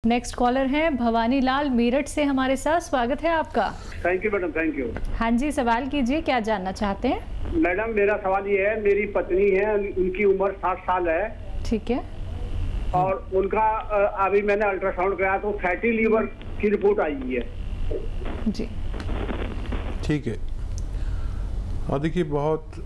Next collar हैं भवानी लाल मेरठ से हमारे साथ। स्वागत है आपका। Thank you madam, thank you. हाँ जी, सवाल कीजिए, क्या जानना चाहते हैं? मैडम मेरा सवाल ये है, मेरी पत्नी है, उनकी उम्र 60 साल है। ठीक है। और उनका अभी मैंने अल्ट्रासाउंड कराया तो फैटी लीवर की रिपोर्ट आई है जी। ठीक है। और देखिए बहुत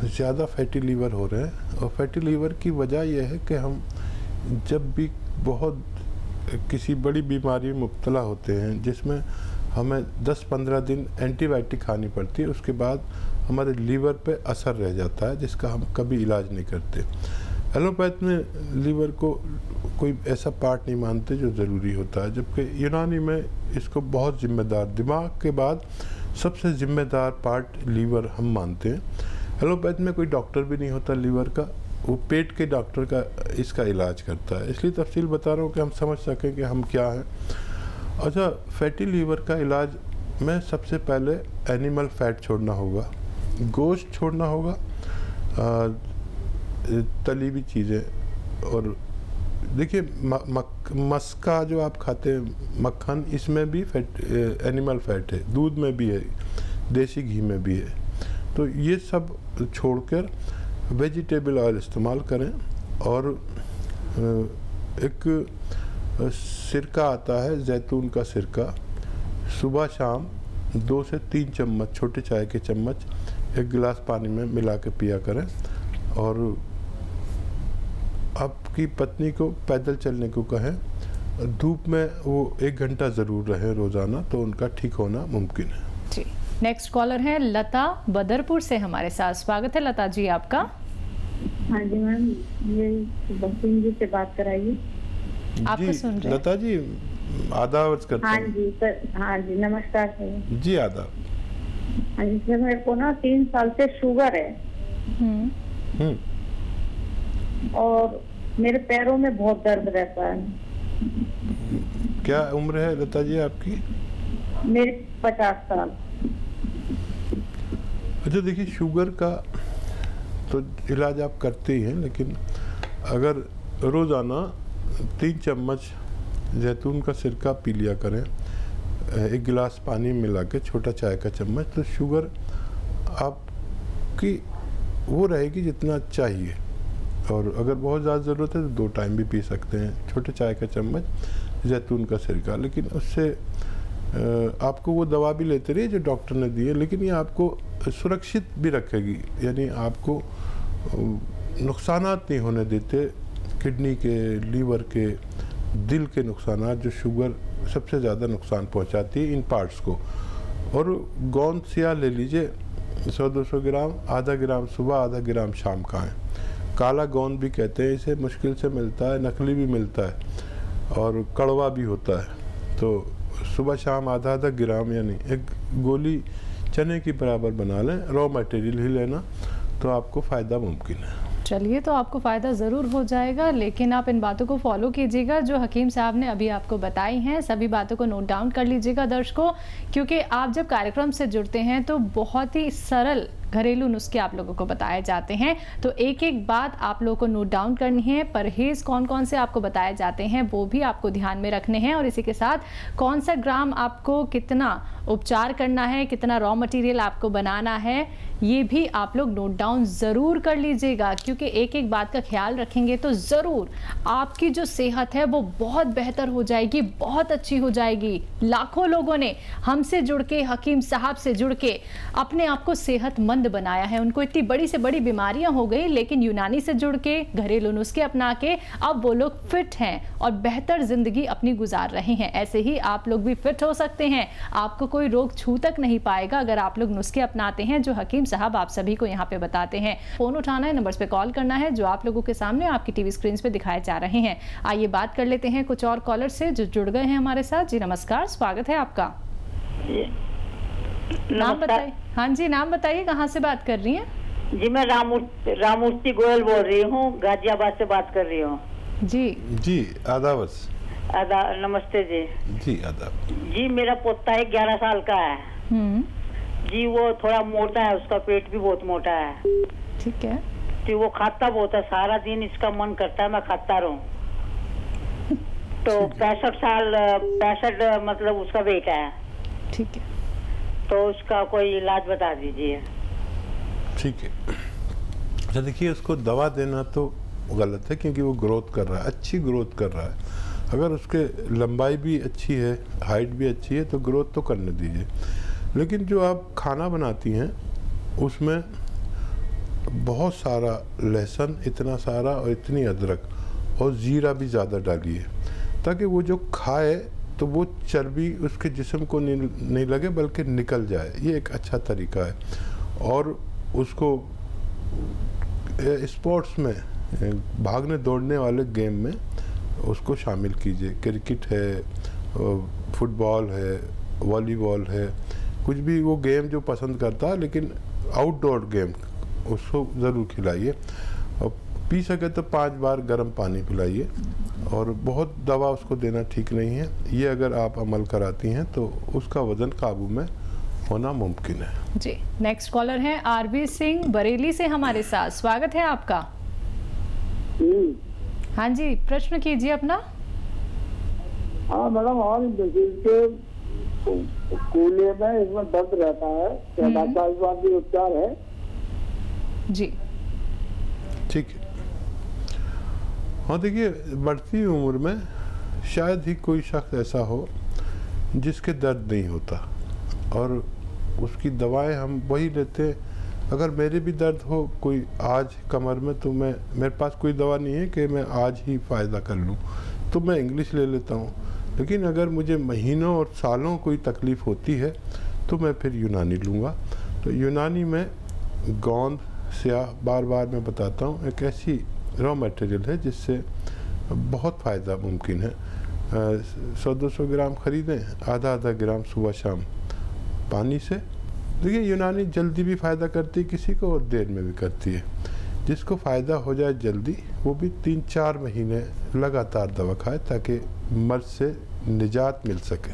ज़्यादा फैटी लीवर हो रहे हैं, और फैटी लीवर की वजह यह है कि हम जब भी बहुत किसी बड़ी बीमारी में मुब्तला होते हैं जिसमें हमें 10-15 दिन एंटीबायोटिक खानी पड़ती है, उसके बाद हमारे लीवर पे असर रह जाता है जिसका हम कभी इलाज नहीं करते। एलोपैथ में लीवर को कोई ऐसा पार्ट नहीं मानते जो ज़रूरी होता है, जबकि यूनानी में इसको बहुत जिम्मेदार, दिमाग के बाद सबसे ज़िम्मेदार पार्ट लीवर हम मानते हैं। एलोपैथ में कोई डॉक्टर भी नहीं होता लीवर का, वो पेट के डॉक्टर का इसका इलाज करता है। इसलिए तफसील बता रहा हूँ कि हम समझ सकें कि हम क्या हैं। अच्छा, फैटी लीवर का इलाज में सबसे पहले एनिमल फैट छोड़ना होगा, गोश्त छोड़ना होगा, तली हुई चीज़ें। और देखिए मस्का जो आप खाते हैं मक्खन, इसमें भी फैट एनिमल फैट है, दूध में भी है, देसी घी में भी है। तो ये सब छोड़कर वेजिटेबल ऑयल इस्तेमाल करें। और एक सिरका आता है, जैतून का सिरका, सुबह शाम 2 से 3 चम्मच, छोटे चाय के चम्मच, 1 गिलास पानी में मिला के पिया करें। और आपकी पत्नी को पैदल चलने को कहें, धूप में वो 1 घंटा ज़रूर रहें रोज़ाना, तो उनका ठीक होना मुमकिन है जी। नेक्स्ट कॉलर है लता बदरपुर से हमारे साथ। स्वागत है लता जी आपका। हाँ जी मैम, ये बसिंग जी से बात कराइए। आपको सुन रहे हैं लता जी, आदाब करते हैं। हाँ जी सर, हाँ जी नमस्कार सर जी, आदाब। हाँ जी सर, मेरे को ना 3 साल से शुगर है और मेरे पैरों में बहुत दर्द रहता है। क्या उम्र है लता जी आपकी? मेरी 50 साल। अच्छा देखिए, शुगर का तो इलाज आप करते ही हैं, लेकिन अगर रोज़ाना 3 चम्मच जैतून का सिरका पी लिया करें 1 गिलास पानी मिला के, छोटा चाय का चम्मच, तो शुगर आपकी वो रहेगी जितना चाहिए। और अगर बहुत ज़्यादा ज़रूरत है तो 2 टाइम भी पी सकते हैं, छोटे चाय का चम्मच जैतून का सिरका। लेकिन उससे आपको वो दवा भी लेते रहिए जो डॉक्टर ने दी है, लेकिन ये आपको सुरक्षित भी रखेगी, यानी आपको नुकसानात नहीं होने देते, किडनी के, लीवर के, दिल के नुकसानात, जो शुगर सबसे ज़्यादा नुकसान पहुंचाती है इन पार्ट्स को। और गोंद सिया ले लीजिए, 100-200 ग्राम, आधा ग्राम सुबह, आधा ग्राम शाम का है। काला गोंद भी कहते हैं इसे, मुश्किल से मिलता है, नकली भी मिलता है और कड़वा भी होता है। तो सुबह शाम आधा ग्राम, यानी 1 गोली चने की बराबर बना लें, रॉ मटेरियल ही लेना, तो आपको फ़ायदा मुमकिन है। चलिए, तो आपको फ़ायदा ज़रूर हो जाएगा, लेकिन आप इन बातों को फॉलो कीजिएगा जो हकीम साहब ने अभी आपको बताई हैं। सभी बातों को नोट डाउन कर लीजिएगा दर्शकों, क्योंकि आप जब कार्यक्रम से जुड़ते हैं तो बहुत ही सरल घरेलू नुस्खे आप लोगों को बताए जाते हैं। तो एक एक बात आप लोगों को नोट डाउन करनी है। परहेज़ कौन कौन से आपको बताए जाते हैं वो भी आपको ध्यान में रखने हैं, और इसी के साथ कौन सा ग्राम आपको कितना उपचार करना है, कितना रॉ मटेरियल आपको बनाना है, ये भी आप लोग नोट डाउन ज़रूर कर लीजिएगा। क्योंकि एक एक बात का ख्याल रखेंगे तो ज़रूर आपकी जो सेहत है वो बहुत बेहतर हो जाएगी, बहुत अच्छी हो जाएगी। लाखों लोगों ने हमसे जुड़ के, हकीम साहब से जुड़ के अपने आप को सेहतमंद बनाया है। उनको इतनी बड़ी से बड़ी बीमारियां हो गई, लेकिन यूनानी से जुड़ के, घरेलू नुस्खे अपना के अब वो लोग फिट हैं और बेहतर जिंदगी अपनी गुजार रहे हैं। ऐसे ही आप लोग भी फिट हो सकते हैं। आपको कोई रोग छू तक नहीं पाएगा अगर आप लोग नुस्खे अपनाते हैं जो हकीम साहब आप सभी को यहाँ पे बताते हैं। फोन उठाना है, नंबर्स पे कॉल करना है जो आप लोगों के सामने आपकी टीवी स्क्रीन पे दिखाए जा रहे हैं। आइए बात कर लेते हैं कुछ और कॉलर से जो जुड़ गए हैं हमारे साथ। जी नमस्कार, स्वागत है आपका। नाम बताइए। हाँ जी, नाम बताइए, कहाँ से बात कर रही हैं? जी मैं रामूर्ति गोयल बोल रही हूँ, गाजियाबाद से बात कर रही हूँ। जी आदाब। नमस्ते जी। जी आदाब। जी मेरा पोता है, 11 साल का है जी। वो थोड़ा मोटा है, उसका पेट भी बहुत मोटा है। ठीक है। तो वो खाता बहुत है, सारा दिन इसका मन करता है मैं खाता रहूं। तो 65 मतलब उसका वेट है। ठीक है, तो उसका कोई इलाज बता दीजिए। ठीक है। अच्छा देखिए, उसको दवा देना तो गलत है क्योंकि वो ग्रोथ कर रहा है, अच्छी ग्रोथ कर रहा है। अगर उसके लंबाई भी अच्छी है, हाइट भी अच्छी है, तो ग्रोथ तो करने दीजिए। लेकिन जो आप खाना बनाती हैं उसमें बहुत सारा लहसुन, इतना सारा और इतनी अदरक और ज़ीरा भी ज़्यादा डालिए, ताकि वो जो खाए तो वो चर्बी उसके जिस्म को नहीं लगे बल्कि निकल जाए। ये एक अच्छा तरीका है। और उसको स्पोर्ट्स में, भागने दौड़ने वाले गेम में उसको शामिल कीजिए। क्रिकेट है, फुटबॉल है, वॉलीबॉल है, कुछ भी वो गेम जो पसंद करता है, लेकिन आउटडोर गेम उसको ज़रूर खिलाइए। और पी सके तो 5 बार गर्म पानी पिलाइए। और बहुत दवा उसको देना ठीक नहीं है। ये अगर आप अमल कराती हैं तो उसका वज़न काबू में होना मुमकिन है। जी, नेक्स्ट कॉलर हैं आरबी सिंह बरेली से हमारे साथ। स्वागत है आपका। हाँ जी, प्रश्न कीजिए अपना। हाँ मैडम, हमारे कूल्हे में इसमें दर्द रहता है, क्या उपचार है? जी ठीक है। हाँ देखिए, बढ़ती उम्र में शायद ही कोई शख्स ऐसा हो जिसके दर्द नहीं होता, और उसकी दवाएं हम वही लेते हैं। अगर मेरे भी दर्द हो कोई आज कमर में, तो मेरे पास कोई दवा नहीं है कि मैं आज ही फ़ायदा कर लूँ, तो मैं इंग्लिश ले लेता हूँ। लेकिन अगर मुझे महीनों और सालों कोई तकलीफ़ होती है तो मैं फिर यूनानी लूँगा। तो यूनानी में गोंद, स्याह, बार बार मैं बताता हूँ, एक ऐसी रॉ मटेरियल है जिससे बहुत फ़ायदा मुमकिन है। 100-200 ग्राम ख़रीदें, आधा ग्राम सुबह शाम पानी से। देखिए, यूनानी जल्दी भी फ़ायदा करती है किसी को और देर में भी करती है। जिसको फ़ायदा हो जाए जल्दी, वो भी 3-4 महीने लगातार दवा खाए ताकि मर्ज से निजात मिल सके।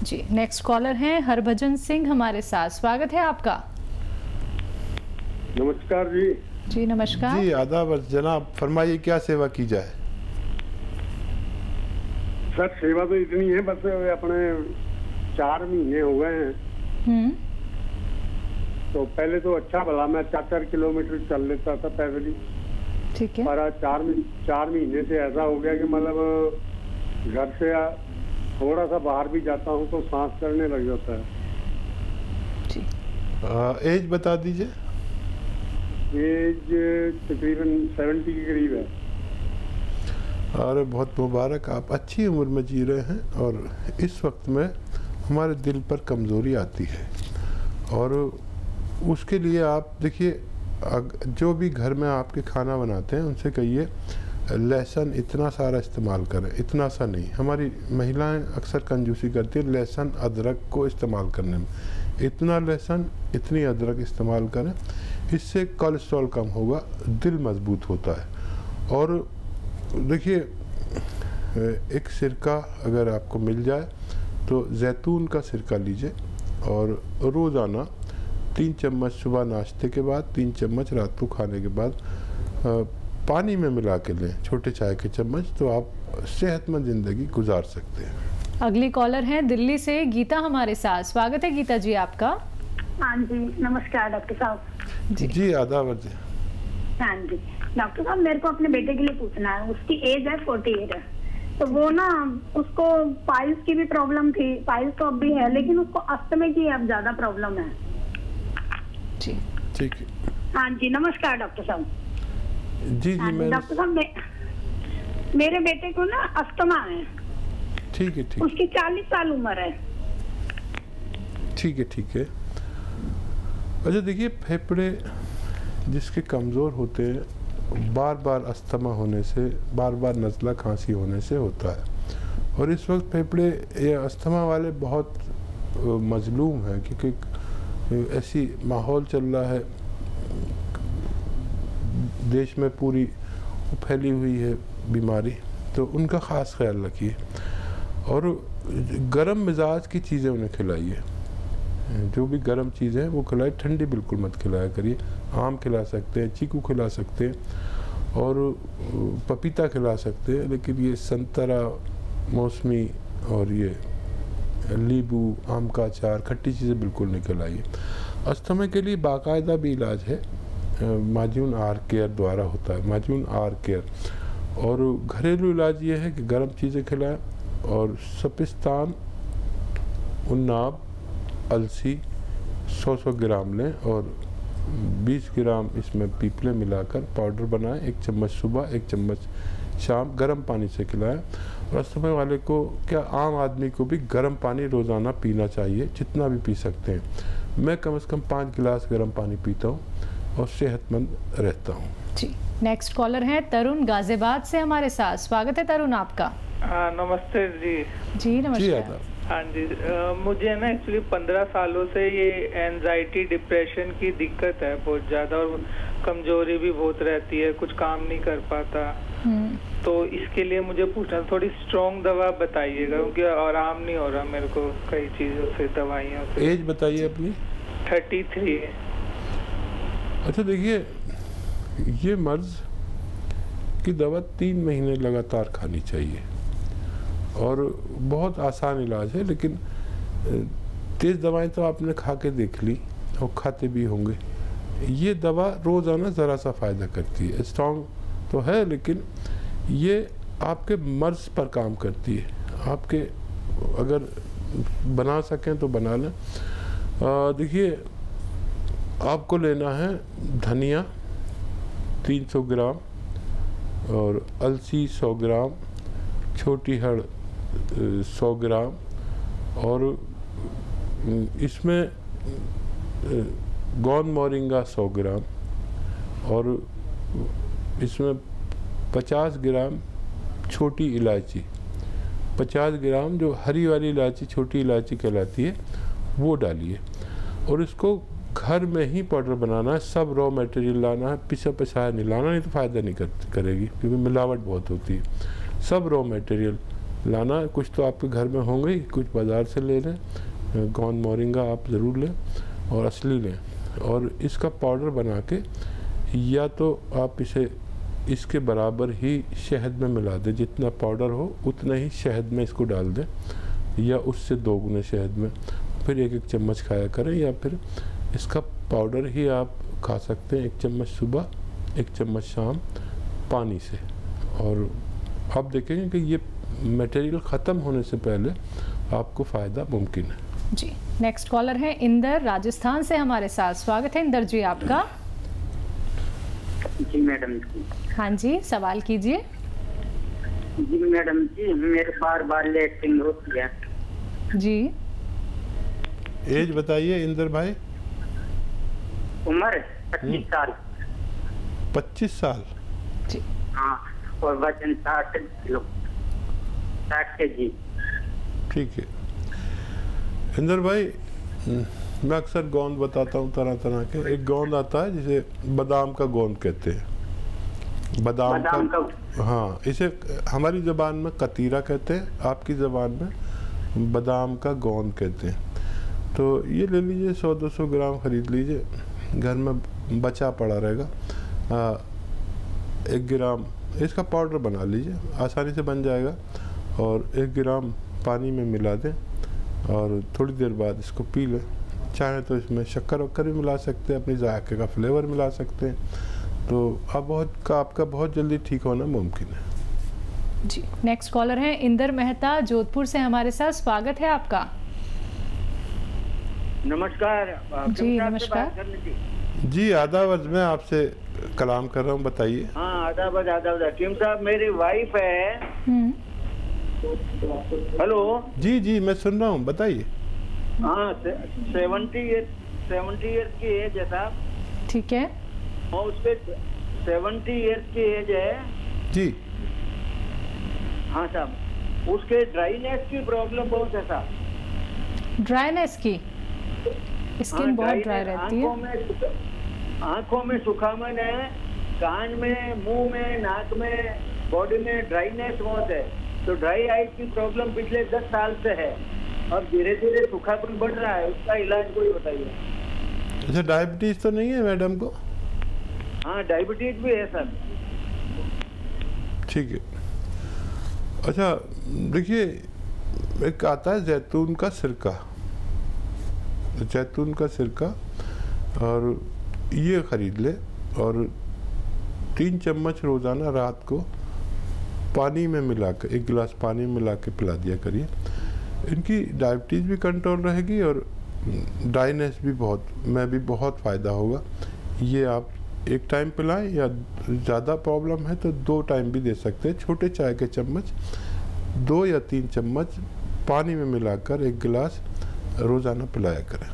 जी, नेक्स्ट कॉलर हैं हरभजन सिंह हमारे साथ। स्वागत है आपका। नमस्कार जी। जी नमस्कार। जी आदाब जनाब, फरमाइए क्या सेवा की जाए। सर सेवा तो इतनी है, बस अपने 4 महीने हो गए हैं। तो पहले तो अच्छा भला मैं 4-4 किलोमीटर चल लेता था पैदल ही। ठीक है। पर 4 महीने से ऐसा हो गया कि मतलब घर से थोड़ा सा बाहर भी जाता हूँ तो सांस चढ़ने लग जाता है। जी। एज बता दीजिए। एज तकरीबन 70 के करीब है। अरे बहुत मुबारक, आप अच्छी उम्र में जी रहे हैं। और इस वक्त में हमारे दिल पर कमज़ोरी आती है, और उसके लिए आप देखिए, जो भी घर में आपके खाना बनाते हैं उनसे कहिए लहसुन इतना सारा इस्तेमाल करें, इतना सा नहीं। हमारी महिलाएं अक्सर कंजूसी करती है लहसुन अदरक को इस्तेमाल करने में। इतना लहसुन, इतनी अदरक इस्तेमाल करें, इससे कोलेस्ट्रॉल कम होगा, दिल मजबूत होता है। और देखिए, एक सिरका अगर आपको मिल जाए तो जैतून का सिरका लीजिए, और रोज़ाना 3 चम्मच सुबह नाश्ते के बाद, 3 चम्मच रात को खाने के बाद पानी में मिला के लें, छोटे चाय के चम्मच, तो आप सेहतमंद ज़िंदगी गुजार सकते हैं। अगली कॉलर हैं दिल्ली से गीता हमारे साथ। स्वागत है गीता जी आपका। हाँ जी, नमस्कार डॉक्टर साहब। जी आदाब। हाँ जी डॉक्टर साहब, मेरे को अपने बेटे के लिए पूछना है। उसकी एज है 48 है, तो वो ना, उसको पाइल्स की भी प्रॉब्लम थी, पाइल्स तो अब भी है, लेकिन उसको अस्थमा की अब ज्यादा प्रॉब्लम है। जी ठीक है। हाँ जी, नमस्कार डॉक्टर साहब। जी मैं डॉक्टर साहब, मेरे बेटे को ना अस्थमा है। ठीक है। उसकी 40 साल उम्र है। ठीक है। अच्छा देखिए, फेफड़े जिसके कमज़ोर होते हैं, बार बार अस्थमा होने से, बार बार नज़ला खांसी होने से होता है। और इस वक्त फेफड़े ये अस्थमा वाले बहुत मजलूम हैं, क्योंकि ऐसी माहौल चल रहा है देश में, पूरी फैली हुई है बीमारी, तो उनका ख़ास ख्याल रखिए। और गर्म मिजाज की चीज़ें उन्हें खिलाइए, जो भी गर्म चीज़ें हैं वो खिलाए, ठंडी बिल्कुल मत खिलाया करिए। आम खिला सकते हैं, चीकू खिला सकते हैं, और पपीता खिला सकते हैं, लेकिन ये संतरा मौसमी और ये नींबू, आम का अचार, खट्टी चीज़ें बिल्कुल निकल आइए। अस्थमा के लिए बाकायदा भी इलाज है, माजून आर केयर द्वारा होता है, माजून आर केयर। और घरेलू इलाज ये है कि गर्म चीज़ें खिलाएं और सपिस्तान, उन्नाब, अलसी 100 ग्राम लें और 20 ग्राम इसमें पीपले मिलाकर पाउडर बनाएं। 1 चम्मच सुबह, 1 चम्मच शाम गर्म पानी से खिलाएं। और अस्थमा वाले को, क्या आम आदमी को भी गर्म पानी रोज़ाना पीना चाहिए, जितना भी पी सकते हैं। मैं कम से कम 5 गिलास गर्म पानी पीता हूँ और सेहतमंद रहता हूँ। जी, नेक्स्ट कॉलर हैं तरुण गाजियाबाद से हमारे साथ। स्वागत है तरुण आपका। हाँ नमस्ते जी। जी नमस्कार। हाँ जी, मुझे ना एक्चुअली 15 सालों से ये एंजाइटी, डिप्रेशन की दिक्कत है बहुत ज़्यादा, और कमजोरी भी बहुत रहती है, कुछ काम नहीं कर पाता। तो इसके लिए मुझे पूछना, थोड़ी स्ट्रॉन्ग दवा बताइएगा, क्योंकि आराम नहीं हो रहा मेरे को कई चीज़ों से, दवाइयों से। एज बताइए अपनी। 33। अच्छा देखिए, ये मर्ज की दवा 3 महीने लगातार खानी चाहिए और बहुत आसान इलाज है। लेकिन तेज़ दवाएं तो आपने खा के देख ली और खाते भी होंगे। ये दवा रोज़ाना ज़रा सा फ़ायदा करती है, स्ट्रॉन्ग तो है लेकिन ये आपके मर्ज पर काम करती है। आपके अगर बना सकें तो बना लें। देखिए, आपको लेना है धनिया 300 ग्राम और अलसी 100 ग्राम, छोटी हड़ 100 ग्राम, और इसमें गौन मोरिंगा 100 ग्राम, और इसमें 50 ग्राम छोटी इलायची, 50 ग्राम जो हरी वाली इलायची, छोटी इलायची कहलाती है, वो डालिए। और इसको घर में ही पाउडर बनाना है, सब रॉ मटेरियल लाना है, पिसा पिसाया नहीं लाना, नहीं तो फ़ायदा नहीं करेगी क्योंकि मिलावट बहुत होती है। सब रॉ मटेरियल लाना, कुछ तो आपके घर में होंगे ही, कुछ बाज़ार से ले लें, गौन मोरिंगा आप ज़रूर लें और असली लें, और इसका पाउडर बना के या तो आप इसे इसके बराबर ही शहद में मिला दें, जितना पाउडर हो उतना ही शहद में इसको डाल दें, या उससे 2 गुने शहद में, फिर 1-1 चम्मच खाया करें, या फिर इसका पाउडर ही आप खा सकते हैं 1 चम्मच सुबह, 1 चम्मच शाम पानी से। और आप देखेंगे कि ये मटेरियल ख़त्म होने से पहले आपको फ़ायदा मुमकिन है। जी, नेक्स्ट कॉलर है इंदर राजस्थान से हमारे साथ। स्वागत है इंदर जी आपका। जी मैडम जी। हाँ जी, सवाल कीजिए। जी मैडम जी, मेरे बार लेटरिंग होती है। जी, एज बताइए इंदर भाई। उम्र 25 साल। 25 साल। जी। हाँ, और वजन 60 किलो, 60 केजी। ठीक है इंदर भाई, मैं अक्सर गोंद बताता हूँ तरह तरह के। एक गोंद आता है जिसे बादाम का गोंद कहते हैं। बादाम का हाँ, इसे हमारी ज़बान में कतीरा कहते हैं, आपकी ज़बान में बादाम का गोंद कहते हैं। तो ये ले लीजिए, 100-200 ग्राम ख़रीद लीजिए, घर में बचा पड़ा रहेगा। 1 ग्राम इसका पाउडर बना लीजिए, आसानी से बन जाएगा, और 1 ग्राम पानी में मिला दें और थोड़ी देर बाद इसको पी लें। चाहें तो इसमें शक्कर वक्कर भी मिला सकते हैं, अपनी जायके का फ्लेवर मिला सकते हैं। तो आपका बहुत जल्दी ठीक होना मुमकिन है। जी, नेक्स्ट कॉलर हैं इंदर मेहता जोधपुर से हमारे साथ। स्वागत है आपका। नमस्कार जी, नमस्कार जी, आदाब, मैं आपसे कलाम कर रहा हूँ, बताइए। हाँ, आदाब। टीम साहब, मेरी वाइफ है। हेलो। जी जी, मैं सुन रहा हूँ, बताइए। हाँ, 70 ईयर्स की एज है साहब। ठीक है। और उसके 70 ईयर्स की एज है जी। हाँ साहब, उसके ड्राईनेस की प्रॉब्लम बहुत है साहब। ड्राईनेस की, स्किन बहुत ड्राई रहती है, आंखों में सुखापन है, कान में, मुंह में, नाक में, बॉडी में ड्राईनेस बहुत है। तो ड्राई आइज की प्रॉब्लम पिछले 10 साल से है और धीरे धीरे सूखापन बढ़ रहा है। उसका इलाज कोई बताइए। अच्छा, डायबिटीज तो नहीं है मैडम को? हाँ, डायबिटीज भी है सर। ठीक है। अच्छा देखिए, एक आता है जैतून का सिरका, जैतून का सिरका, और ये ख़रीद ले और 3 चम्मच रोज़ाना रात को पानी में मिलाकर, 1 गिलास पानी में मिला के पिला दिया करिए। इनकी डायबिटीज़ भी कंट्रोल रहेगी और ड्राइनेस भी बहुत फ़ायदा होगा। ये आप 1 टाइम पिलाएं, या ज़्यादा प्रॉब्लम है तो 2 टाइम भी दे सकते हैं। छोटे चाय के चम्मच 2 या 3 चम्मच पानी में मिलाकर 1 गिलास रोज़ाना पिलाया करें।